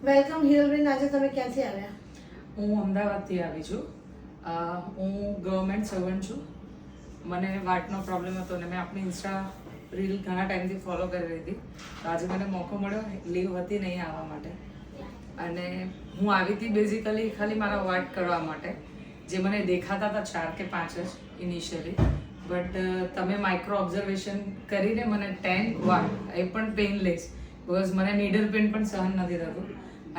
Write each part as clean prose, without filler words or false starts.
Welcome Hiralben. આજે તમે ક્યાંથી આવ્યા? હું અમદાવાદથી આવી છું. હું ગવર્મેન્ટ સર્વન્ટ છું. મને વાટનો પ્રોબ્લેમ હતો ને મેં આપણી ઇન્સ્ટા રીલ ઘણા ટાઈમથી ફોલો કરી રહી હતી. તો આજે મને મોકો મળ્યો, લીવ હતી નહીં આવવા માટે, અને હું આવી હતી બેઝિકલી ખાલી મારા વાટ કરવા માટે, જે મને દેખાતા હતા 4 કે 5 જ ઇનિશિયલી. બટ તમે માઇક્રો ઓબ્ઝર્વેશન કરીને મને 10 વાટ, એ પણ પેઇનલેસ, બિકોઝ મને નીડલ પેઇન પણ સહન નથી થતું,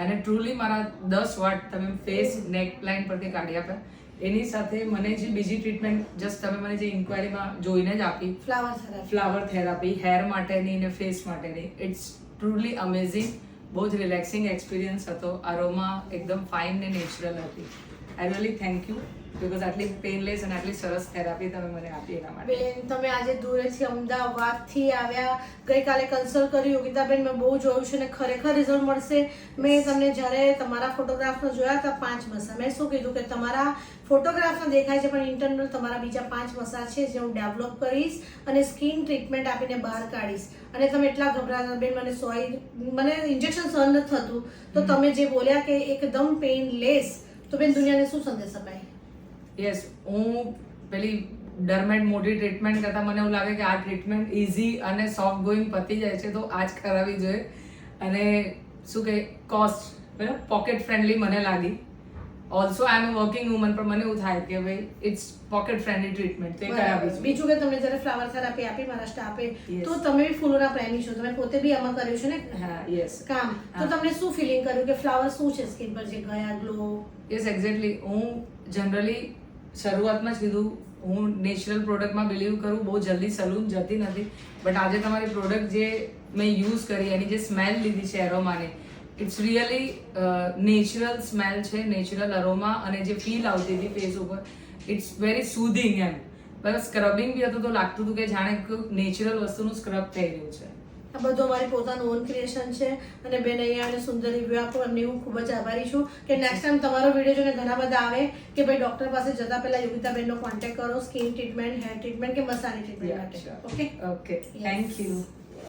અને ટ્રુલી મારા 10 વાટ તમે ફેસ નેક લાઇન પરથી કાઢી આપ્યા. એની સાથે મને જે બીજી ટ્રીટમેન્ટ જસ્ટ તમે મને જે ઇન્ક્વાયરીમાં જોઈને જ આપી, ફ્લાવર થેરાપી હેર માટેની ને ફેસ માટેની, ઇટ્સ ટ્રુલી અમેઝિંગ. બહુ જ રિલેક્સિંગ એક્સપિરિયન્સ હતો. અરોમા એકદમ ફાઇન ને નેચરલ હતી. I really thank you, because આટલી પેઇનલેસ અને આટલી સરસ થેરાપી તમે મને આપી એના માટે. બેન, તમે આજે દૂરેથી અમદાવાદથી આવ્યા, ગઈકાલે કન્સલ્ટ કર્યું યોગિતાબેન, મેં બહુ જોયું છે ને ખરેખર રિઝલ્ટ મળશે. મેં તમને જ્યારે તમારા ફોટોગ્રાફને જોયા હતા 5 મસા, મેં શું કીધું કે તમારા ફોટોગ્રાફમાં દેખાય છે પણ ઇન્ટરનલ તમારા બીજા 5 મસા છે જે હું ડેવલપ કરીશ અને સ્કિન ટ્રીટમેન્ટ આપીને બહાર કાઢીશ. અને તમે એટલા ગભરાતા બેન, મને ઇન્જેક્શન સહન નથી થતું, તો તમે જે બોલ્યા કે એકદમ પેઇનલેસ, તો બેન દુનિયાને શું સંદેશ અપાય? યસ, હું પેલી ડરમેટ મોટી ટ્રીટમેન્ટ કરતાં મને એવું લાગે કે આ ટ્રીટમેન્ટ ઇઝી અને સોફ્ટ ગોઈંગ પતી જાય છે, તો આ જ કરાવવી જોઈએ. અને શું કે કોસ્ટ બરાબર પોકેટ ફ્રેન્ડલી મને લાગી. ઓલ્સો આઈ એમ વર્કિંગ વુમન, પણ મને એવું થાય કે ભાઈ ઇટ્સ પોકેટ ફ્રેન્ડલી ટ્રીટમેન્ટ, તો એ કરાવવી જોઈએ. બીજું કે તમને જ્યારે ફ્લાવર થેરાપી આપી મારા સ્ટાફે, તો તમે બી ફૂલોના પ્રેમી છો, તમે પોતે બી આમાં કર્યું છે ને? હા, યસ, કામ. તો તમને શું ફિલિંગ કર્યું કે ફ્લાવર શું છે સ્કિન પર જે ગયા ગ્લો? Yes, exactly. હું જનરલી શરૂઆતમાં જ કીધું, હું નેચરલ પ્રોડક્ટમાં બિલીવ કરું, બહુ જલ્દી સલૂન જતી નથી. બટ આજે તમારી પ્રોડક્ટ જે મેં યુઝ કરી, એની જે સ્મેલ લીધી છે એરોમાની, ઇટ્સ રિયલી નેચરલ સ્મેલ છે, નેચરલ અરોમા, અને જે ફીલ આવતી હતી ફેસ ઉપર, ઇટ્સ વેરી સુધિંગ એમ. બસ સ્ક્રબિંગ બી હતું તો લાગતું હતું કે જાણે નેચરલ વસ્તુનું સ્ક્રબ થઈ રહ્યું છે. આ બધું અમારી પોતાનું ઓન ક્રિએશન છે, અને બેન અહીંયા અને સુંદર રિવ્યુ આપો, એમની હું ખૂબ જ આભારી છું કે નેક્સ્ટ ટાઈમ તમારો વિડીયો જોઈને ઘણા બધા આવે કે ભાઈ ડોક્ટર પાસે જતા પહેલા યોગિતાબેનનો કોન્ટેક્ટ કરો, સ્કિન ટ્રીટમેન્ટ, હેર ટ્રીટમેન્ટ કે મસાની ટ્રીટમેન્ટ માટે. Okay, okay, thank you.